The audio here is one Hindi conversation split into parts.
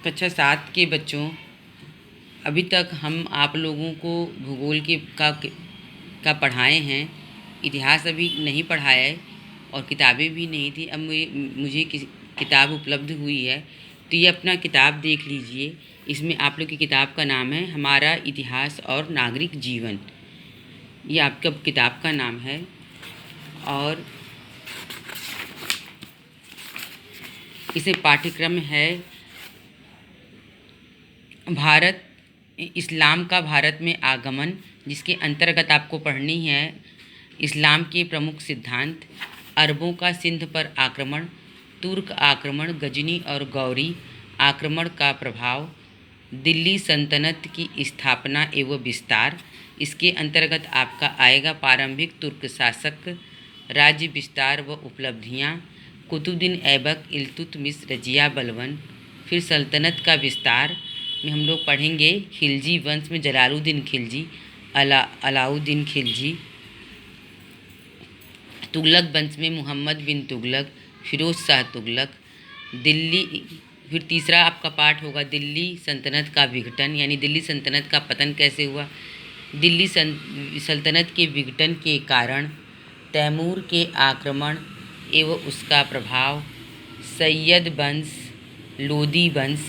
कक्षा 7 के बच्चों, अभी तक हम आप लोगों को भूगोल का पढ़ाए हैं। इतिहास अभी नहीं पढ़ाया है और किताबें भी नहीं थी। अब मुझे किताब उपलब्ध हुई है, तो ये अपना किताब देख लीजिए। इसमें आप लोग की किताब का नाम है हमारा इतिहास और नागरिक जीवन। ये आपका किताब का नाम है। और इसे पाठ्यक्रम है भारत इस्लाम का भारत में आगमन, जिसके अंतर्गत आपको पढ़नी है इस्लाम के प्रमुख सिद्धांत, अरबों का सिंध पर आक्रमण, तुर्क आक्रमण, गजनी और गौरी आक्रमण का प्रभाव, दिल्ली सल्तनत की स्थापना एवं विस्तार। इसके अंतर्गत आपका आएगा प्रारंभिक तुर्क शासक, राज्य विस्तार व उपलब्धियाँ, कुतुबुद्दीन ऐबक, इल्तुतमिश, रजिया बलबन। फिर सल्तनत का विस्तार में हम लोग पढ़ेंगे खिलजी वंश में जलालुद्दीन खिलजी, अलाउद्दीन खिलजी। तुगलक वंश में मोहम्मद बिन तुगलक, फिरोज शाह तुगलक। दिल्ली फिर तीसरा आपका पाठ होगा दिल्ली सल्तनत का विघटन, यानी दिल्ली सल्तनत का पतन कैसे हुआ। दिल्ली सल्तनत के विघटन के कारण, तैमूर के आक्रमण एवं उसका प्रभाव, सैयद वंश, लोदी वंश,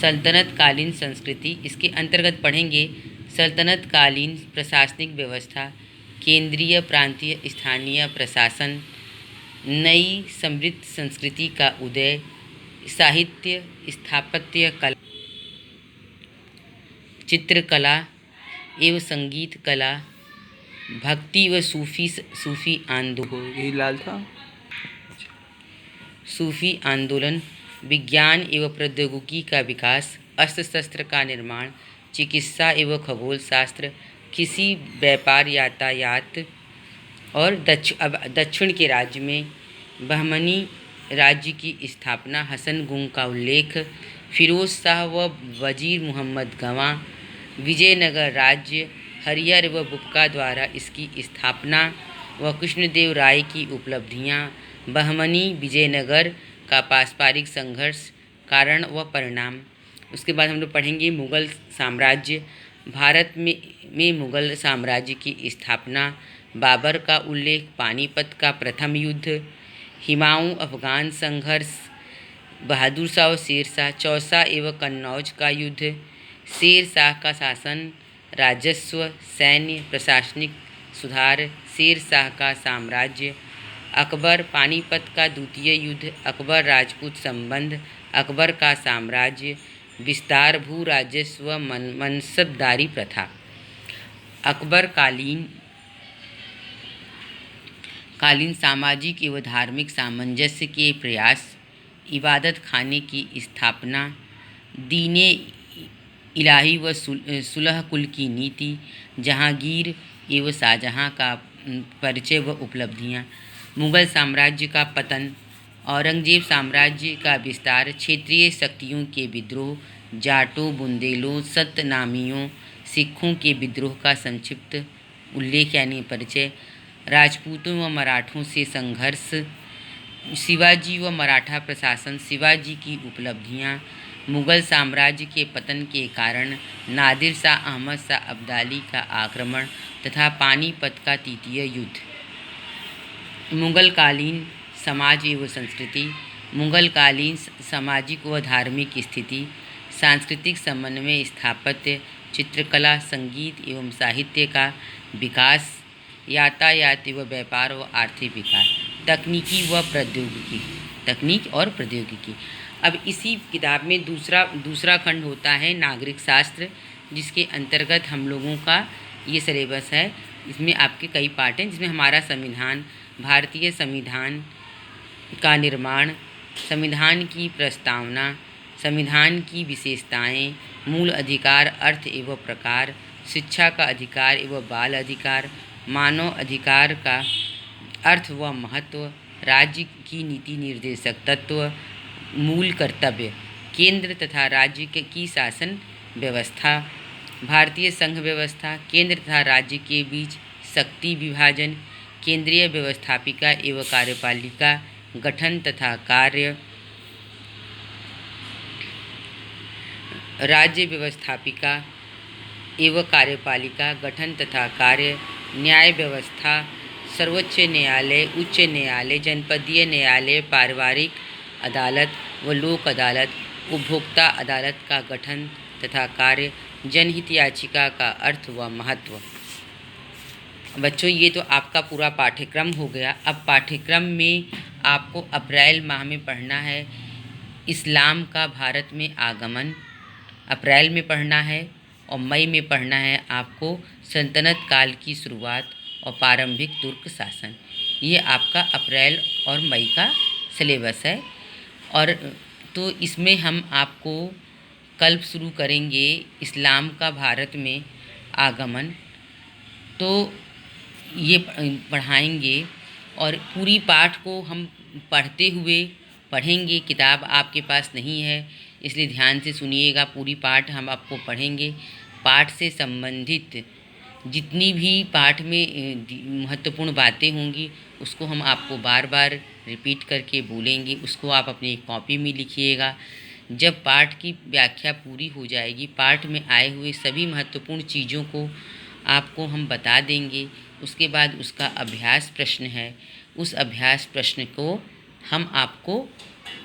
सल्तनत कालीन संस्कृति। इसके अंतर्गत पढ़ेंगे सल्तनत कालीन प्रशासनिक व्यवस्था, केंद्रीय प्रांतीय स्थानीय प्रशासन, नई समृद्ध संस्कृति का उदय, साहित्य, स्थापत्य कला, चित्रकला एवं संगीत कला, भक्ति व सूफी आंदोलन, यही लाल था। सूफी आंदोलन, विज्ञान एवं प्रौद्योगिकी का विकास, अस्त्र शस्त्र का निर्माण, चिकित्सा एवं खगोल शास्त्र, कृषि, व्यापार, यातायात। और दक्षिण के राज्य में बहमनी राज्य की स्थापना, हसन गुंग का उल्लेख, फिरोज शाह व वजीर मोहम्मद गवां, विजयनगर राज्य, हरिहर व बुक्का द्वारा इसकी स्थापना व कृष्णदेव राय की उपलब्धियां, बहमनी विजयनगर का पारस्परिक संघर्ष, कारण व परिणाम। उसके बाद हम लोग पढ़ेंगे मुग़ल साम्राज्य, भारत में मुग़ल साम्राज्य की स्थापना, बाबर का उल्लेख, पानीपत का प्रथम युद्ध, हिमायूं अफगान संघर्ष, बहादुर शाह और शेर शाह, चौसा एवं कन्नौज का युद्ध, शेर शाह का शासन, राजस्व, सैन्य, प्रशासनिक सुधार, शेर शाह का साम्राज्य, अकबर, पानीपत का द्वितीय युद्ध, अकबर राजपूत संबंध, अकबर का साम्राज्य, विस्तार, भू राजस्व, मनसबदारी प्रथा। अकबर कालीन सामाजिक एवं धार्मिक सामंजस्य के प्रयास, इबादत खाने की स्थापना, दीने इलाही व सुलह कुल की नीति, जहांगीर एवं शाहजहां का परिचय व उपलब्धियां, मुग़ल साम्राज्य का पतन, औरंगजेब साम्राज्य का विस्तार, क्षेत्रीय शक्तियों के विद्रोह, जाटों, बुंदेलों, सतनामियों, सिखों के विद्रोह का संक्षिप्त उल्लेख यानी परिचय, राजपूतों व मराठों से संघर्ष, शिवाजी व मराठा प्रशासन, शिवाजी की उपलब्धियां, मुग़ल साम्राज्य के पतन के कारण, नादिर शाह अहमद शाह अब्दाली का आक्रमण तथा पानीपत का तृतीय युद्ध। मुग़ल कालीन समाज एवं संस्कृति, मुग़ल कालीन सामाजिक व धार्मिक स्थिति, सांस्कृतिक समन्वय, स्थापत्य, चित्रकला, संगीत एवं साहित्य का विकास, यातायात व व्यापार व आर्थिक विकास, तकनीक और प्रौद्योगिकी। अब इसी किताब में दूसरा खंड होता है नागरिक शास्त्र, जिसके अंतर्गत हम लोगों का ये सिलेबस है। इसमें आपके कई पार्ट हैं, जिसमें हमारा संविधान, भारतीय संविधान का निर्माण, संविधान की प्रस्तावना, संविधान की विशेषताएं, मूल अधिकार, अर्थ एवं प्रकार, शिक्षा का अधिकार एवं बाल अधिकार, मानव अधिकार का अर्थ व महत्व, राज्य की नीति निर्देशक तत्व, मूल कर्तव्य, केंद्र तथा राज्य की शासन व्यवस्था, भारतीय संघ व्यवस्था, केंद्र तथा राज्य के बीच शक्ति विभाजन, केंद्रीय व्यवस्थापिका एवं कार्यपालिका गठन तथा कार्य, राज्य व्यवस्थापिका एवं कार्यपालिका गठन तथा कार्य, न्याय व्यवस्था, सर्वोच्च न्यायालय, उच्च न्यायालय, जनपदीय न्यायालय, पारिवारिक अदालत व लोक अदालत, उपभोक्ता अदालत का गठन तथा कार्य, जनहित याचिका का अर्थ व महत्व। बच्चों, ये तो आपका पूरा पाठ्यक्रम हो गया। अब पाठ्यक्रम में आपको अप्रैल माह में पढ़ना है इस्लाम का भारत में आगमन, अप्रैल में पढ़ना है, और मई में पढ़ना है आपको सल्तनत काल की शुरुआत और प्रारंभिक तुर्क शासन। ये आपका अप्रैल और मई का सिलेबस है। और तो इसमें हम आपको कल शुरू करेंगे इस्लाम का भारत में आगमन, तो ये पढ़ाएंगे और पूरी पाठ को हम पढ़ते हुए पढ़ेंगे। किताब आपके पास नहीं है इसलिए ध्यान से सुनिएगा, पूरी पाठ हम आपको पढ़ेंगे। पाठ से संबंधित जितनी भी पाठ में महत्वपूर्ण बातें होंगी उसको हम आपको बार बार रिपीट करके बोलेंगे, उसको आप अपनी कॉपी में लिखिएगा। जब पाठ की व्याख्या पूरी हो जाएगी, पाठ में आए हुए सभी महत्वपूर्ण चीज़ों को आपको हम बता देंगे। उसके बाद उसका अभ्यास प्रश्न है, उस अभ्यास प्रश्न को हम आपको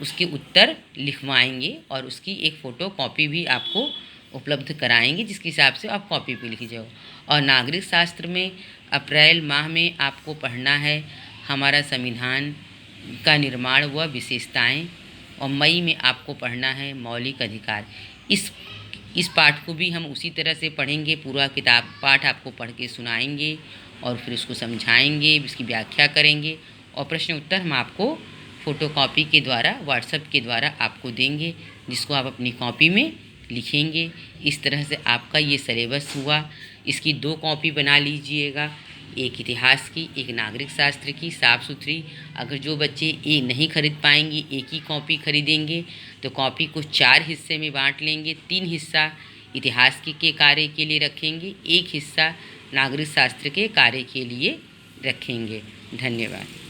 उसके उत्तर लिखवाएंगे और उसकी एक फ़ोटो कॉपी भी आपको उपलब्ध कराएंगे, जिसके हिसाब से आप कॉपी पे लिख जाओ। और नागरिक शास्त्र में अप्रैल माह में आपको पढ़ना है हमारा संविधान का निर्माण व विशेषताएं, और मई में आपको पढ़ना है मौलिक अधिकार। इस पाठ को भी हम उसी तरह से पढ़ेंगे, पूरा किताब पाठ आपको पढ़ के सुनाएंगे और फिर उसको समझाएंगे, इसकी व्याख्या करेंगे और प्रश्न उत्तर हम आपको फ़ोटोकॉपी के द्वारा, व्हाट्सएप के द्वारा आपको देंगे, जिसको आप अपनी कॉपी में लिखेंगे। इस तरह से आपका ये सिलेबस हुआ। इसकी 2 कॉपी बना लीजिएगा, एक इतिहास की, एक नागरिक शास्त्र की, साफ़ सुथरी। अगर जो बच्चे ये नहीं खरीद पाएंगे, एक ही कॉपी खरीदेंगे, तो कॉपी को 4 हिस्से में बांट लेंगे। 3 हिस्सा इतिहास के कार्य के लिए रखेंगे, 1 हिस्सा नागरिक शास्त्र के कार्य के लिए रखेंगे। धन्यवाद।